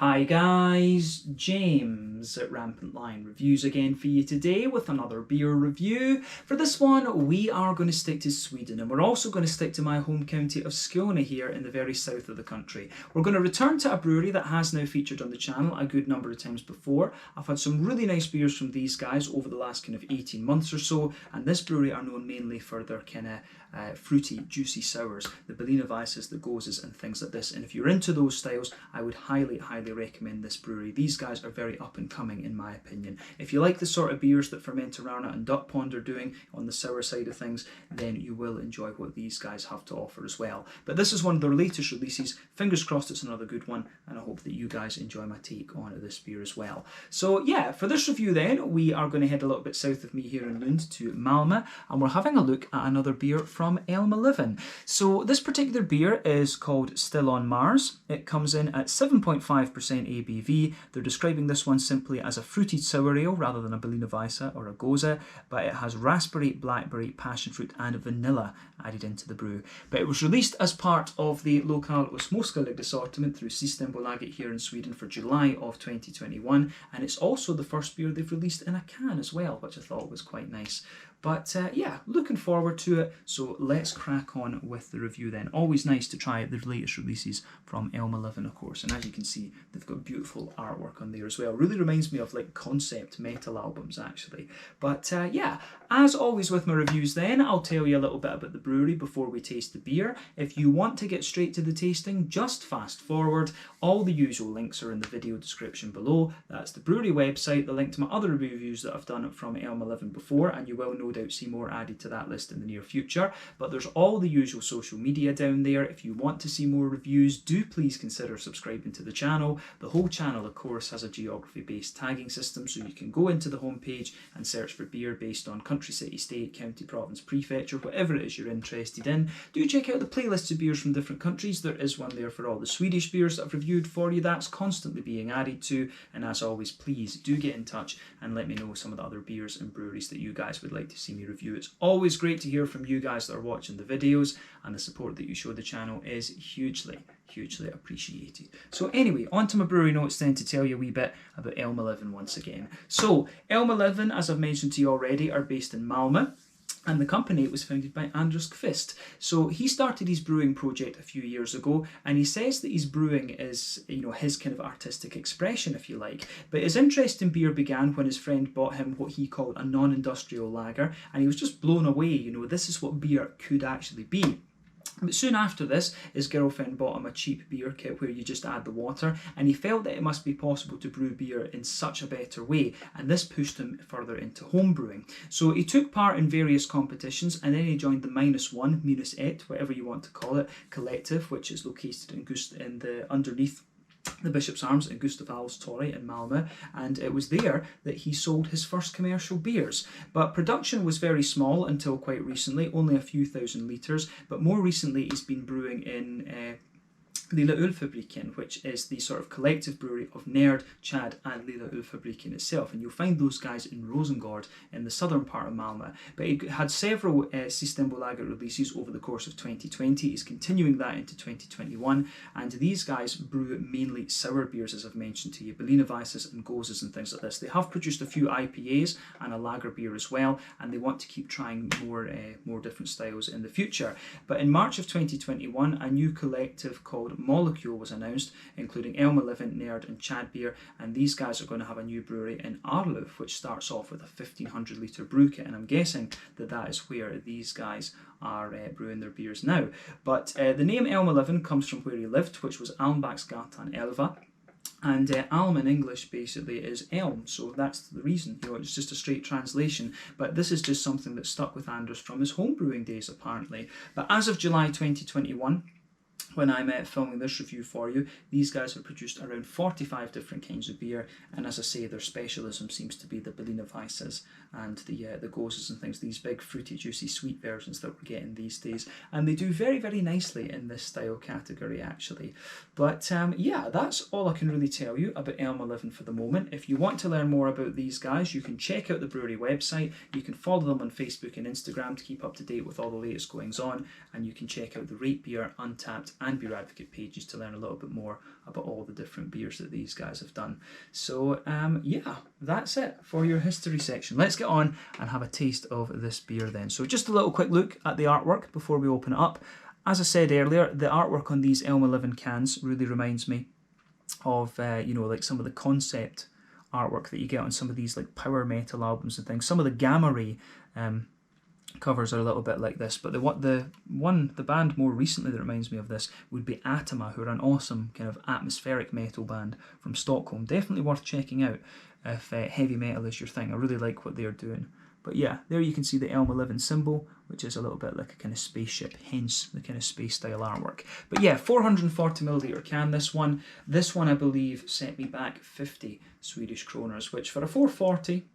Hi guys, James at Rampant Lion Reviews again for you today with another beer review. For this one we are going to stick to Sweden, and we're also going to stick to my home county of Skåne here in the very south of the country. We're going to return to a brewery that has now featured on the channel a good number of times before. I've had some really nice beers from these guys over the last kind of 18 months or so, and this brewery are known mainly for their kind of fruity, juicy sours, the Berliner Weisses, the Goses and things like this. And if you're into those styles, I would highly recommend this brewery. These guys are very up and coming in my opinion. If you like the sort of beers that Fermentorana and Duck Pond are doing on the sour side of things, then you will enjoy what these guys have to offer as well. But this is one of their latest releases. Fingers crossed it's another good one, and I hope that you guys enjoy my take on this beer as well. So yeah, for this review then, we are going to head a little bit south of me here in Lund to Malmö, and we're having a look at another beer from Elmeleven. So this particular beer is called Still on Mars. It comes in at 7.5% ABV. They're describing this one simply as a fruited sour ale rather than a Berliner Weisse or a Gose, but it has raspberry, blackberry, passionfruit and vanilla added into the brew. But it was released as part of the Lokal och Småskalig assortment through Systembolaget here in Sweden for July of 2021, and it's also the first beer they've released in a can as well, which I thought was quite nice. But yeah, looking forward to it, so let's crack on with the review then. Always nice to try the latest releases from Elmeleven, of course, and as you can see, they've got beautiful artwork on there as well. Really reminds me of like concept metal albums actually. But yeah, as always with my reviews then, I'll tell you a little bit about the brewery before we taste the beer. If you want to get straight to the tasting, just fast forward. All the usual links are in the video description below. That's the brewery website, the link to my other reviews that I've done from Elmeleven before, and you will no doubt see more added to that list in the near future. But there's all the usual social media down there. If you want to see more reviews, do please consider subscribing to the channel. The whole channel, of course, has a geography-based tagging system, so you can go into the homepage and search for beer based on country, city, state, county, province, prefecture, whatever it is you're interested in. Do check out the playlists of beers from different countries. There is one there for all the Swedish beers that I've reviewed for you. That's constantly being added to. And as always, please do get in touch and let me know some of the other beers and breweries that you guys would like to see me review. It's always great to hear from you guys that are watching the videos, and the support that you show the channel is hugely appreciated. So anyway, on to my brewery notes then to tell you a wee bit about Elmeleven once again. So Elmeleven, as I've mentioned to you already, are based in Malmö. And the company was founded by Anders Kvist. So he started his brewing project a few years ago, and he says that his brewing is, you know, his kind of artistic expression, if you like. But his interest in beer began when his friend bought him what he called a non-industrial lager, and he was just blown away, you know, this is what beer could actually be. But soon after this, his girlfriend bought him a cheap beer kit where you just add the water, and he felt that it must be possible to brew beer in such a better way, and this pushed him further into home brewing. So he took part in various competitions, and then he joined the Minus Ett, whatever you want to call it, collective, which is located in the underneath the Bishop's Arms in Gustav Adolfs Torg in Malmö, and it was there that he sold his first commercial beers. But production was very small until quite recently, only a few thousand litres, but more recently he's been brewing in Lilla Ölfabriken, which is the sort of collective brewery of Nerd, Chad and Lilla Ölfabriken itself, and you'll find those guys in Rosengård in the southern part of Malmö. But he had several Systembolaget releases over the course of 2020. He's continuing that into 2021, and these guys brew mainly sour beers, as I've mentioned to you, Berliner Weisses and Goses and things like this. They have produced a few IPAs and a lager beer as well, and they want to keep trying more different styles in the future. But in March of 2021, a new collective called Molecule was announced, including Elmeleven, Nerd and Chad beer, and these guys are going to have a new brewery in Arlöv, which starts off with a 1500 litre brew kit, and I'm guessing that that is where these guys are brewing their beers now. But the name Elmeleven comes from where he lived, which was Almbacksgatan 11. And Alm in English basically is elm, so that's the reason, you know, it's just a straight translation. But this is just something that stuck with Anders from his home brewing days apparently. But as of July 2021, when I'm filming this review for you, these guys have produced around 45 different kinds of beer, and as I say, their specialism seems to be the Berliner Weisses and the Goses and things, these big fruity, juicy, sweet versions that we're getting these days, and they do very nicely in this style category actually. But yeah, that's all I can really tell you about Elmeleven for the moment. If you want to learn more about these guys, you can check out the brewery website, you can follow them on Facebook and Instagram to keep up to date with all the latest goings on, and you can check out the Rate Beer, Untappd and Beer Advocate pages to learn a little bit more about all the different beers that these guys have done. So yeah, that's it for your history section. Let's get on and have a taste of this beer then. So just a little quick look at the artwork before we open it up. As I said earlier, the artwork on these Elmeleven cans really reminds me of, you know, like some of the concept artwork that you get on some of these like power metal albums and things. Some of the Gamma Ray covers are a little bit like this, but the band more recently that reminds me of this would be Atoma, who are an awesome kind of atmospheric metal band from Stockholm. Definitely worth checking out if heavy metal is your thing. I really like what they're doing. But yeah, there you can see the Elmeleven symbol, which is a little bit like a kind of spaceship, hence the kind of space style artwork. But yeah, 440ml can, this one. This one, I believe, set me back 50 Swedish kroners, which for a 440,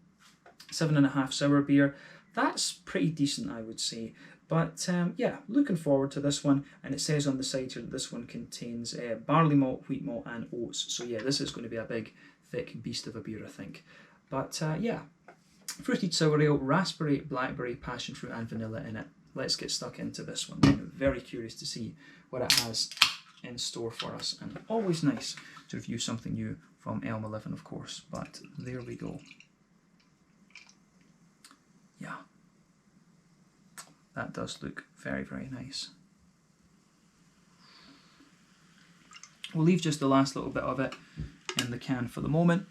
7.5 sour beer, that's pretty decent, I would say. But yeah, looking forward to this one. And it says on the side here that this one contains barley malt, wheat malt and oats. So yeah, this is going to be a big, thick beast of a beer, I think. But yeah, fruited sour ale, raspberry, blackberry, passion fruit and vanilla in it. Let's get stuck into this one. I'm very curious to see what it has in store for us. And always nice to review something new from Elmeleven, of course. But there we go. Yeah, that does look very, very nice. We'll leave just the last little bit of it in the can for the moment,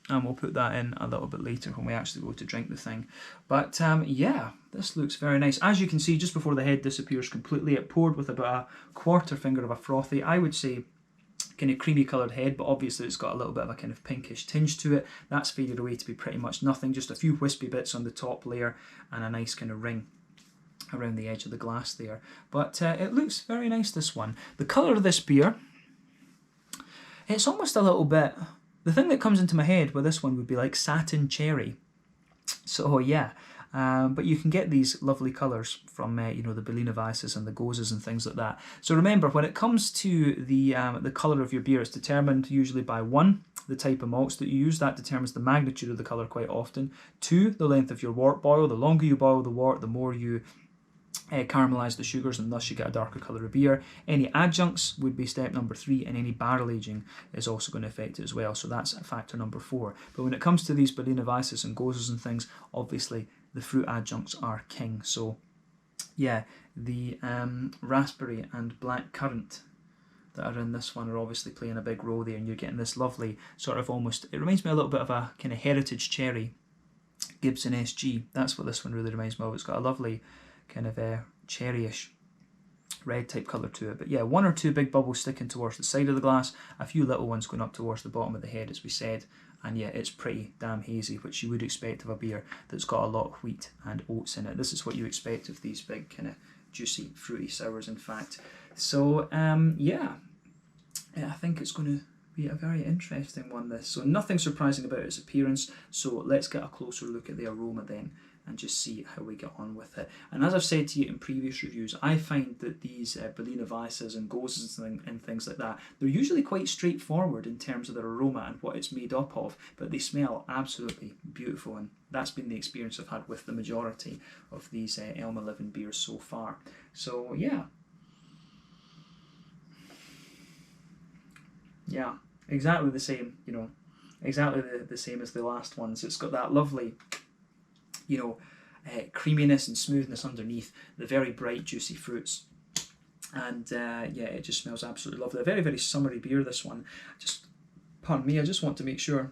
and we'll put that in a little bit later when we actually go to drink the thing. But yeah, this looks very nice. As you can see, just before the head disappears completely, it poured with about a quarter finger of a frothy, I would say, kind of creamy coloured head, but obviously it's got a little bit of a kind of pinkish tinge to it. That's faded away to be pretty much nothing, just a few wispy bits on the top layer and a nice kind of ring around the edge of the glass there. But it looks very nice, this one. The colour of this beer, it's almost a little bit, the thing that comes into my head with this one would be like satin cherry. So yeah, but you can get these lovely colours from you know, the Berliner Weisses and the Goses and things like that. So remember, when it comes to the colour of your beer, it's determined usually by 1, the type of malts that you use. That determines the magnitude of the colour quite often. 2, the length of your wort boil. The longer you boil the wort, the more you caramelise the sugars, and thus you get a darker colour of beer. Any adjuncts would be step number 3, and any barrel aging is also going to affect it as well. So that's factor number 4. But when it comes to these Berliner Weisses and Goses and things, obviously the fruit adjuncts are king. So yeah, the raspberry and black currant that are in this one are obviously playing a big role there, and you're getting this lovely sort of almost, it reminds me a little bit of a kind of heritage cherry Gibson SG. That's what this one really reminds me of. It's got a lovely kind of cherryish red type colour to it. But yeah, 1 or 2 big bubbles sticking towards the side of the glass, a few little ones going up towards the bottom of the head, as we said. And yeah, it's pretty damn hazy, which you would expect of a beer that's got a lot of wheat and oats in it. This is what you expect of these big kind of juicy, fruity sours, in fact. So yeah, I think it's going to be a very interesting one, this. So nothing surprising about its appearance. So let's get a closer look at the aroma then, and just see how we get on with it. And as I've said to you in previous reviews, I find that these Berliner Weisses and Goses and things like that, they're usually quite straightforward in terms of their aroma and what it's made up of, but they smell absolutely beautiful, and that's been the experience I've had with the majority of these Elmeleven beers so far. So yeah. Yeah, exactly the same, you know, exactly the same as the last ones. It's got that lovely, you know, creaminess and smoothness underneath, the very bright juicy fruits, and yeah, it just smells absolutely lovely. A very, very summery beer, this one. Just, pardon me, I just want to make sure.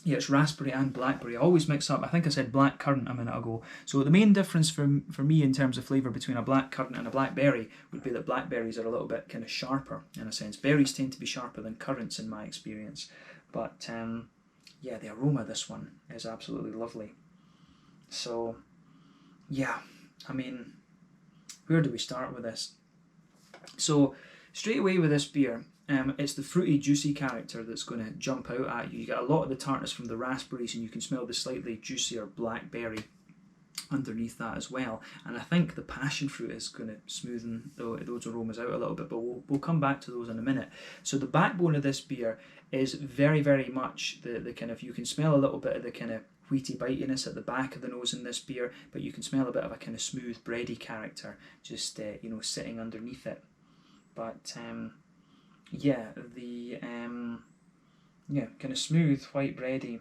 Yeah, it's raspberry and blackberry. I always mix up, I think I said black currant a minute ago. So the main difference for me in terms of flavour between a black currant and a blackberry would be that blackberries are a little bit kind of sharper in a sense. Berries tend to be sharper than currants in my experience. But yeah, the aroma of this one is absolutely lovely. So yeah, I mean, where do we start with this? So straight away with this beer, it's the fruity, juicy character that's going to jump out at you. You get a lot of the tartness from the raspberries, and you can smell the slightly juicier blackberry underneath that as well. And I think the passion fruit is going to smoothen those aromas out a little bit, but we'll come back to those in a minute. So the backbone of this beer is very, very much the kind of, you can smell a little bit of the kind of wheaty bitiness at the back of the nose in this beer, but you can smell a bit of a kind of smooth, bready character just you know, sitting underneath it. But yeah, the yeah, kind of smooth white bready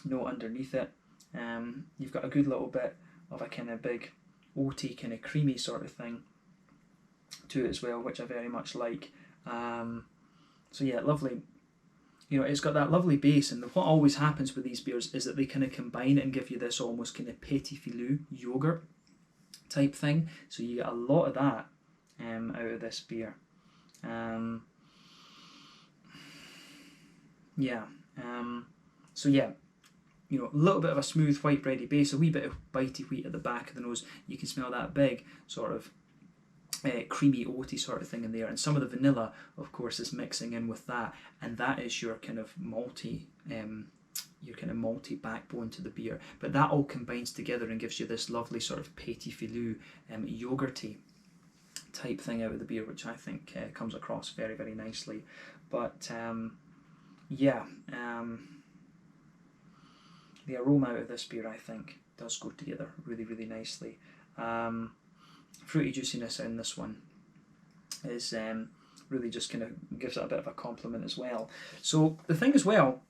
note underneath it. You've got a good little bit of a kind of big oaty kind of creamy sort of thing to it as well, which I very much like. So yeah, lovely. You know, it's got that lovely base, and what always happens with these beers is that they kind of combine and give you this almost kind of petit filou yogurt type thing. So you get a lot of that out of this beer. Yeah. So yeah, you know, a little bit of a smooth white bready base, a wee bit of bitey wheat at the back of the nose. You can smell that big sort of creamy oaty sort of thing in there, and some of the vanilla of course is mixing in with that, and that is your kind of malty backbone to the beer, but that all combines together and gives you this lovely sort of petit filou yogurty type thing out of the beer, which I think comes across very, very nicely. But yeah, the aroma out of this beer I think does go together really, really nicely. Fruity juiciness in this one is really just kind of gives it a bit of a compliment as well. So the thing as well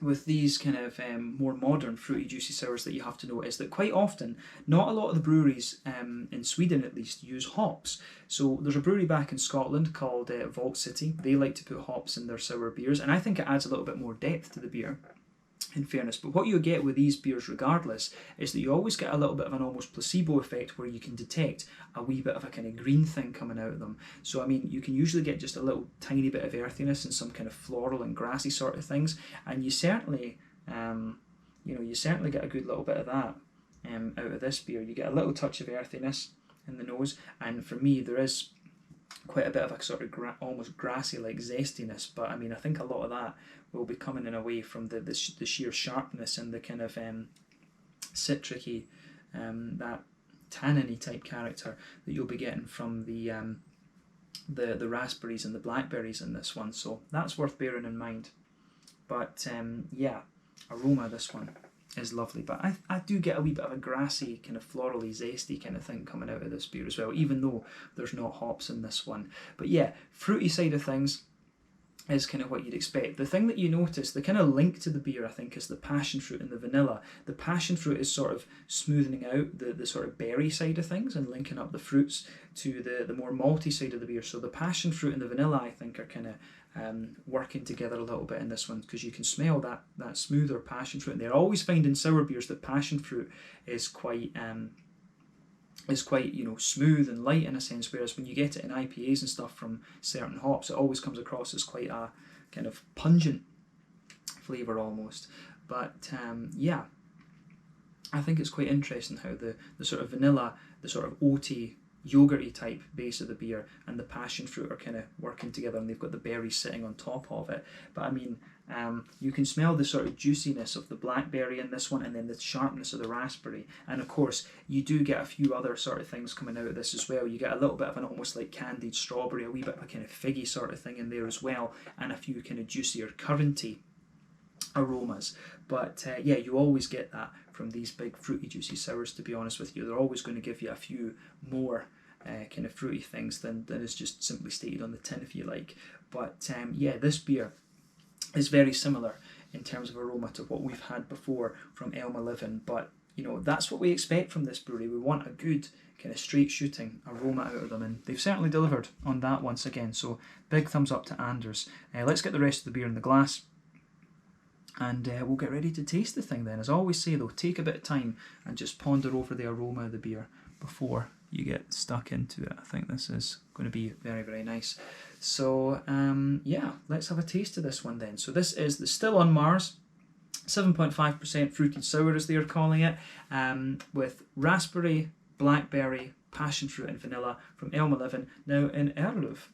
with these kind of more modern fruity juicy sours that you have to know is that quite often, not a lot of the breweries in Sweden at least use hops. So there's a brewery back in Scotland called Vault City. They like to put hops in their sour beers, and I think it adds a little bit more depth to the beer, in fairness. But what you get with these beers regardless is that you always get a little bit of an almost placebo effect where you can detect a wee bit of a kind of green thing coming out of them. So I mean, you can usually get just a little tiny bit of earthiness and some kind of floral and grassy sort of things, and you certainly you certainly get a good little bit of that out of this beer. You get a little touch of earthiness in the nose, and for me there is quite a bit of a sort of almost grassy like zestiness, but I mean I think a lot of that will be coming in away from the sheer sharpness and the kind of citricy, that tanniny type character that you'll be getting from the raspberries and the blackberries in this one. So that's worth bearing in mind. But yeah, aroma this one is lovely, but I do get a wee bit of a grassy kind of florally zesty kind of thing coming out of this beer as well, even though there's not hops in this one. But yeah, fruity side of things is kind of what you'd expect. The thing that you notice, the kind of link to the beer I think, is the passion fruit and the vanilla. The passion fruit is sort of smoothing out the sort of berry side of things and linking up the fruits to the more malty side of the beer. So the passion fruit and the vanilla I think are kind of working together a little bit in this one, because you can smell that smoother passion fruit. And they're always find in sour beers that passion fruit is quite smooth and light in a sense, whereas when you get it in IPAs and stuff from certain hops, it always comes across as quite a kind of pungent flavour almost. But yeah, I think it's quite interesting how the sort of vanilla, the sort of oaty, yogurty type base of the beer and the passion fruit are kind of working together, and they've got the berries sitting on top of it. But I mean, you can smell the sort of juiciness of the blackberry in this one, and then the sharpness of the raspberry, and of course you do get a few other sort of things coming out of this as well. You get a little bit of an almost like candied strawberry, a wee bit of a kind of figgy sort of thing in there as well, and a few kind of juicier curranty aromas. But yeah, you always get that from these big fruity juicy sours, to be honest with you. They're always going to give you a few more kind of fruity things than is just simply stated on the tin, if you like. But yeah, this beer is very similar in terms of aroma to what we've had before from Elmeleven, but you know, that's what we expect from this brewery. We want a good kind of straight shooting aroma out of them, and they've certainly delivered on that once again. So big thumbs up to Anders. Let's get the rest of the beer in the glass, and we'll get ready to taste the thing then. As I always say though, take a bit of time and just ponder over the aroma of the beer before you get stuck into it. I think this is going to be very, very nice. So yeah, let's have a taste of this one then. So this is the Still on Mars 7.5% fruited sour, as they are calling it, with raspberry, blackberry, passion fruit and vanilla from Elmeleven, now in Arlöv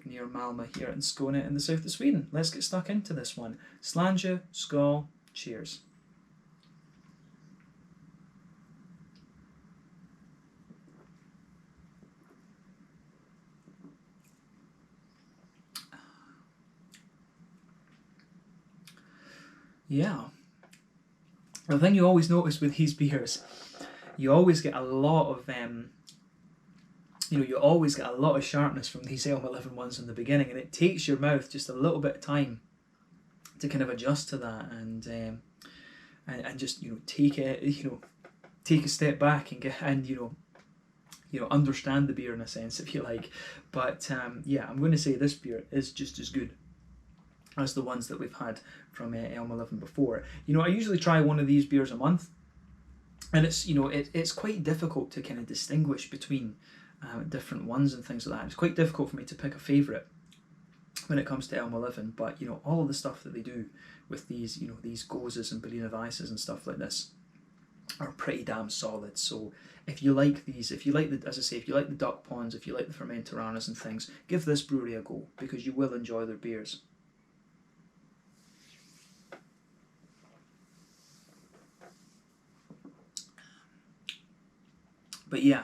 near Malmö here in Skåne in the south of Sweden. Let's get stuck into this one. Slange, skål, cheers. Yeah. The thing you always notice with these beers, you always get a lot of you know, you always get a lot of sharpness from these Elmeleven ones in the beginning, and it takes your mouth just a little bit of time to kind of adjust to that, and just, you know, take a step back and understand the beer in a sense, if you like. But yeah, I'm going to say this beer is just as good as the ones that we've had from Elmeleven before. You know, I usually try one of these beers a month, and it's, you know, it's quite difficult to kind of distinguish between different ones and things like that. It's quite difficult for me to pick a favourite when it comes to Elmeleven, but you know, all of the stuff that they do with these, you know, these gozes and Berliner Weisses and stuff like this are pretty damn solid. So if you like these, if you like the, as I say, if you like the duck ponds, if you like the fermentaranas and things, give this brewery a go, because you will enjoy their beers. But yeah,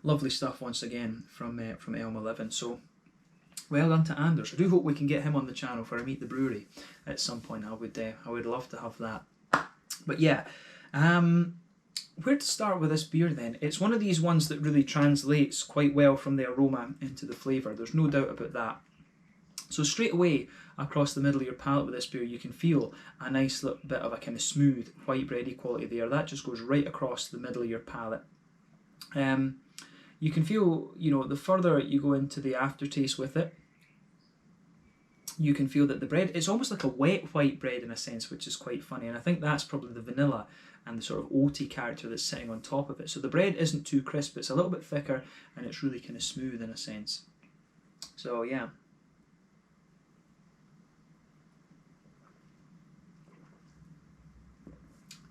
lovely stuff once again from Elmeleven. So well done to Anders. I do hope we can get him on the channel for a Meet the Brewery at some point. I would love to have that. But yeah, where to start with this beer then? It's one of these ones that really translates quite well from the aroma into the flavour. There's no doubt about that. So straight away across the middle of your palate with this beer, you can feel a nice little bit of a kind of smooth white bready quality there. That just goes right across the middle of your palate. You can feel, you know, the further you go into the aftertaste with it, you can feel that the bread, it's almost like a wet white bread in a sense, which is quite funny. And I think that's probably the vanilla and the sort of oaty character that's sitting on top of it. So the bread isn't too crisp, it's a little bit thicker, and it's really kind of smooth in a sense. So yeah.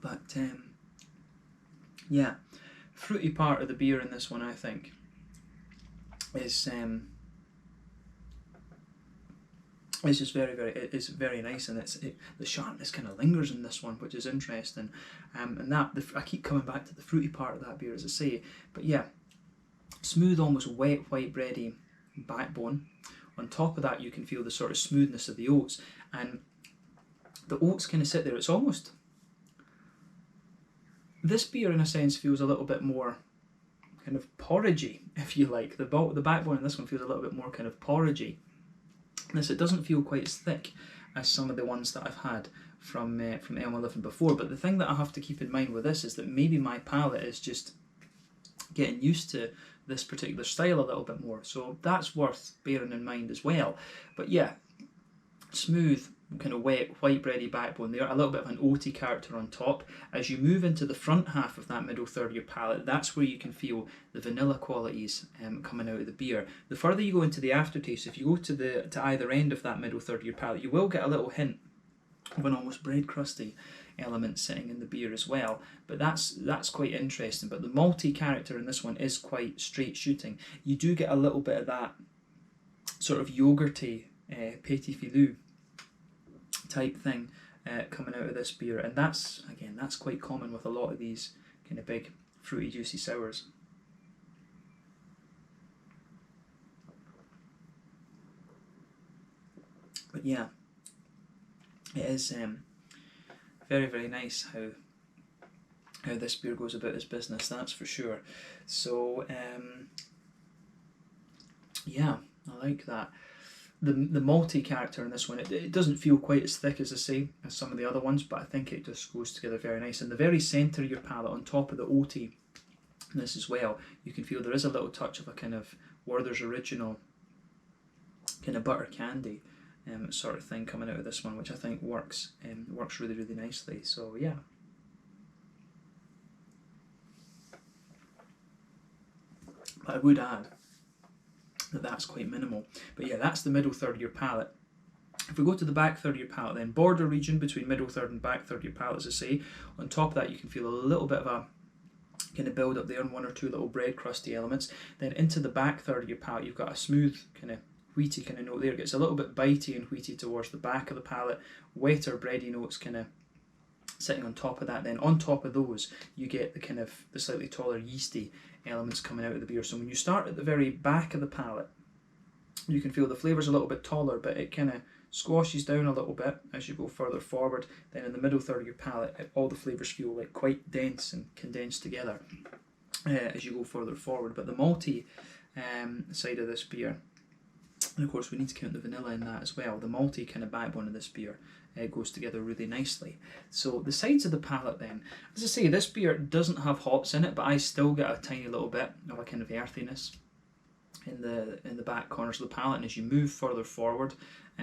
But yeah, fruity part of the beer in this one, I think, is it's just it's very nice, and the sharpness kind of lingers in this one, which is interesting. And I keep coming back to the fruity part of that beer, as I say. But yeah, smooth, almost wet white bready backbone. On top of that, you can feel the sort of smoothness of the oats, and the oats kind of sit there. It's almost, this beer in a sense feels a little bit more kind of porridgey, if you like. The backbone in this one feels a little bit more kind of porridgey. It doesn't feel quite as thick as some of the ones that I've had from Elmeleven before. But the thing that I have to keep in mind with this is that maybe my palate is just getting used to this particular style a little bit more. So that's worth bearing in mind as well. But yeah, smooth, kind of wet, white bready backbone there, a little bit of an oaty character on top. As you move into the front half of that middle third of your palate, that's where you can feel the vanilla qualities coming out of the beer. The further you go into the aftertaste, if you go to either end of that middle third of your palate, you will get a little hint of an almost bread crusty element sitting in the beer as well. But that's quite interesting. But the malty character in this one is quite straight shooting. You do get a little bit of that sort of yogurty petit filou type thing coming out of this beer, and that's quite common with a lot of these kind of big fruity juicy sours. But yeah, it is very, very nice how this beer goes about its business, that's for sure. So yeah, I like that. The malty character in this one, it doesn't feel quite as thick, as I say, as some of the other ones, but I think it just goes together very nice. And the very centre of your palate, on top of the oatiness as well, you can feel there is a little touch of a kind of Werther's Original kind of butter candy sort of thing coming out of this one, which I think works really, really nicely. So yeah. But I would add that's quite minimal. But yeah, that's the middle third of your palate. If we go to the back third of your palate, then border region between middle third and back third of your palate, as I say, on top of that you can feel a little bit of a kind of build up there and one or two little bread crusty elements. Then into the back third of your palate, you've got a smooth kind of wheaty kind of note there. It gets a little bit bitey and wheaty towards the back of the palate, wetter bready notes kind of sitting on top of that. Then on top of those you get the kind of the slightly taller yeasty elements coming out of the beer. So when you start at the very back of the palate, you can feel the flavour's a little bit taller, but it kind of squashes down a little bit as you go further forward. Then in the middle third of your palate, all the flavours feel like quite dense and condensed together. as you go further forward. But the malty side of this beer, and of course we need to count the vanilla in that as well, the malty kind of backbone of this beer goes together really nicely. So the sides of the palate then, as I say, this beer doesn't have hops in it, but I still get a tiny little bit of a kind of earthiness in the back corners of the palate, and as you move further forward,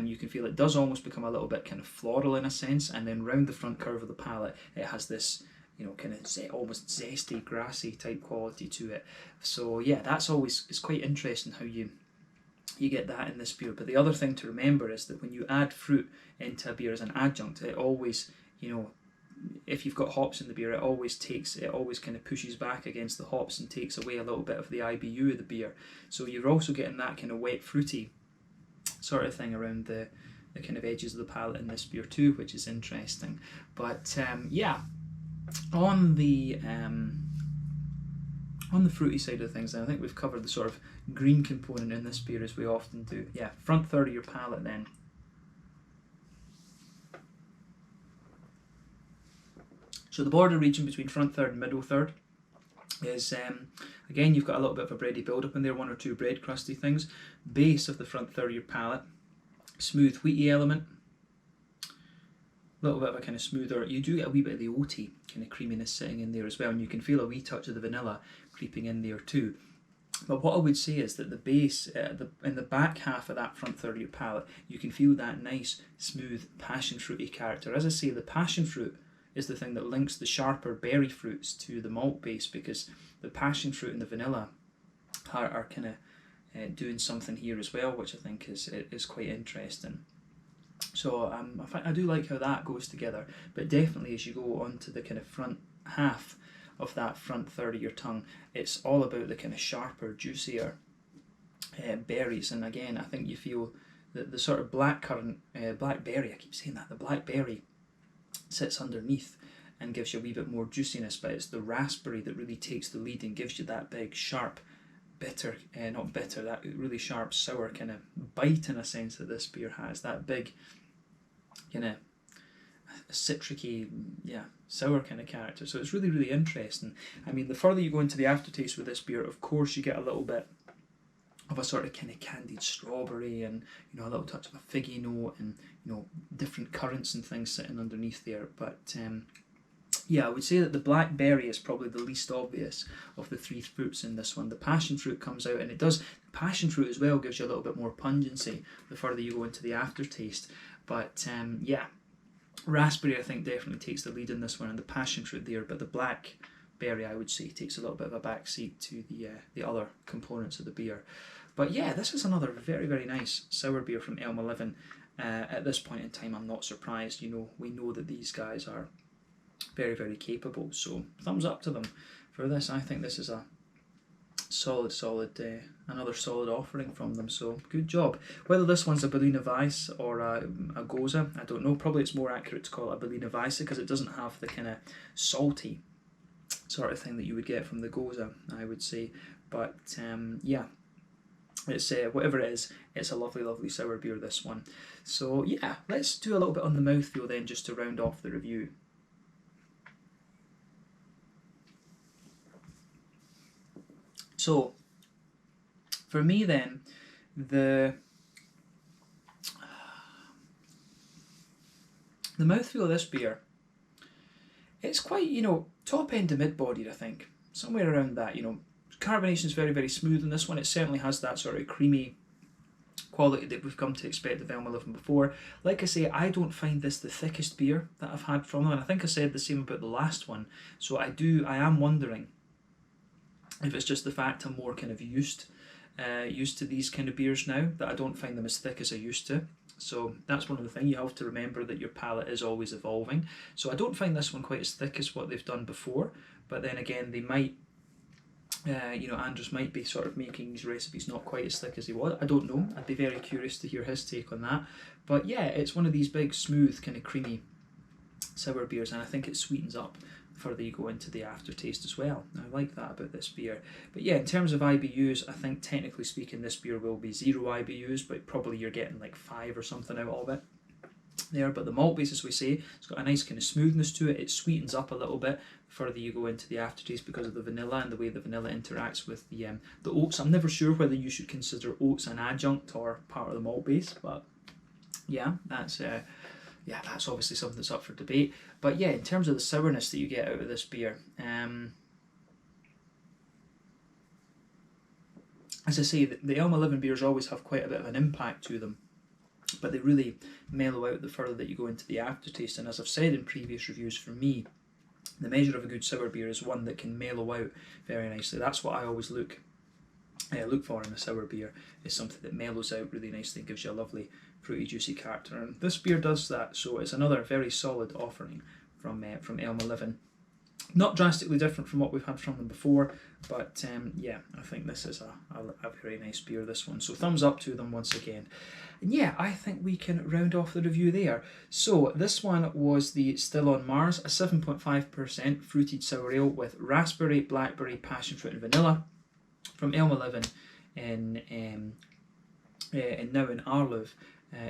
you can feel it does almost become a little bit kind of floral in a sense, and then round the front curve of the palate it has this, you know, kind of almost zesty, grassy type quality to it. So yeah, that's always, it's quite interesting how you get that in this beer. But the other thing to remember is that when you add fruit into a beer as an adjunct, it always, you know, if you've got hops in the beer, it always kind of pushes back against the hops and takes away a little bit of the IBU of the beer. So you're also getting that kind of wet fruity sort of thing around the kind of edges of the palate in this beer too, which is interesting. But yeah, on the fruity side of things, I think we've covered the sort of green component in this beer as we often do. Yeah, front third of your palate then. So the border region between front third and middle third is, again, you've got a little bit of a bready build-up in there, one or two bread crusty things. Base of the front third of your palate, smooth wheaty element, a little bit of a kind of smoother, you do get a wee bit of the oaty kind of creaminess sitting in there as well, and you can feel a wee touch of the vanilla creeping in there too. But what I would say is that the base, in the back half of that front third of your palate, you can feel that nice, smooth, passion fruity character. As I say, the passion fruit is the thing that links the sharper berry fruits to the malt base, because the passion fruit and the vanilla are kind of doing something here as well, which I think is quite interesting. So I do like how that goes together, but definitely as you go on to the kind of front half of that front third of your tongue, it's all about the kind of sharper, juicier berries. And again, I think you feel that the sort of blackberry, I keep saying that, the blackberry sits underneath and gives you a wee bit more juiciness, but it's the raspberry that really takes the lead and gives you that big sharp bitter, not bitter, that really sharp sour kind of bite in a sense that this beer has, that big kind of citricy, yeah, sour kind of character. So it's really, really interesting. I mean, the further you go into the aftertaste with this beer, of course you get a little bit of a sort of kind of candied strawberry and, you know, a little touch of a figgy note and, you know, different currants and things sitting underneath there. But yeah, I would say that the blackberry is probably the least obvious of the three fruits in this one. The passion fruit comes out, and it does, passion fruit as well gives you a little bit more pungency the further you go into the aftertaste. But yeah, raspberry I think definitely takes the lead in this one, and the passion fruit there, but the blackberry I would say takes a little bit of a backseat to the other components of the beer. But yeah, this is another very, very nice sour beer from Elmeleven. At this point in time, I'm not surprised. You know, we know that these guys are very, very capable. So thumbs up to them for this. I think this is a solid, another solid offering from them. So good job. Whether this one's a Berliner Weiss or a Goza, I don't know. Probably it's more accurate to call it a Berliner Weiss because it doesn't have the kind of salty sort of thing that you would get from the Goza, I would say. But yeah, it's whatever it is, it's a lovely, lovely sour beer, this one. So yeah, let's do a little bit on the mouthfeel then, just to round off the review. So for me then, the mouthfeel of this beer, it's quite, you know, top end to mid-bodied, I think. Somewhere around that, you know. Carbonation is very, very smooth in this one. It certainly has that sort of creamy quality that we've come to expect of Elmeleven before. Like I say, I don't find this the thickest beer that I've had from them, and I think I said the same about the last one. So I am wondering if it's just the fact I'm more kind of used to these kind of beers now, that I don't find them as thick as I used to. So that's one of the things you have to remember, that your palate is always evolving. So I don't find this one quite as thick as what they've done before, but then again, they might, you know, Andrews might be sort of making these recipes not quite as thick as he was. I don't know. I'd be very curious to hear his take on that. But yeah, it's one of these big, smooth, kind of creamy sour beers, and I think it sweetens up the further you go into the aftertaste as well. I like that about this beer. But yeah, in terms of IBUs, I think technically speaking, this beer will be 0 IBUs, but probably you're getting like 5 or something out of it. there, but the malt base, as we say, it's got a nice kind of smoothness to it. It sweetens up a little bit the further you go into the aftertaste because of the vanilla and the way the vanilla interacts with the oats. I'm never sure whether you should consider oats an adjunct or part of the malt base, but yeah, that's obviously something that's up for debate. But yeah, in terms of the sourness that you get out of this beer, as I say, the Elmeleven beers always have quite a bit of an impact to them, but they really mellow out the further that you go into the aftertaste. And as I've said in previous reviews, for me, the measure of a good sour beer is one that can mellow out very nicely. That's what I always look for in a sour beer, is something that mellows out really nicely and gives you a lovely fruity, juicy character. And this beer does that, so it's another very solid offering from Elmeleven. Not drastically different from what we've had from them before, but yeah, I think this is a very nice beer, this one. So thumbs up to them once again. And yeah, I think we can round off the review there. So this one was the Still on Mars, a 7.5% fruited sour ale with raspberry, blackberry, passionfruit and vanilla from Elmeleven in now in Arlöv.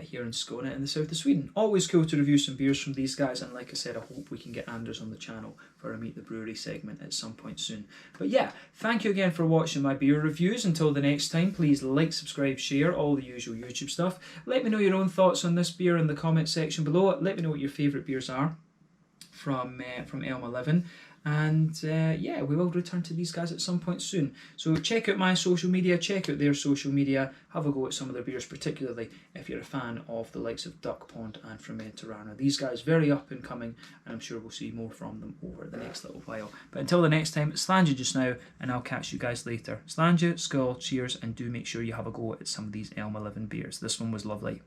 Here in Skåne in the south of Sweden. Always cool to review some beers from these guys, and like I said, I hope we can get Anders on the channel for a Meet the Brewery segment at some point soon. But yeah, thank you again for watching my beer reviews. Until the next time, please like, subscribe, share, all the usual YouTube stuff. Let me know your own thoughts on this beer in the comment section below. Let me know what your favourite beers are from Elmeleven. And yeah, we will return to these guys at some point soon. So check out my social media, check out their social media, have a go at some of their beers, particularly if you're a fan of the likes of Duck Pond and Fermentorana. These guys very up and coming, and I'm sure we'll see more from them over the next little while. But until the next time, Slàinte just now, and I'll catch you guys later. Slàinte, skål, cheers, and do make sure you have a go at some of these Elmeleven beers. This one was lovely.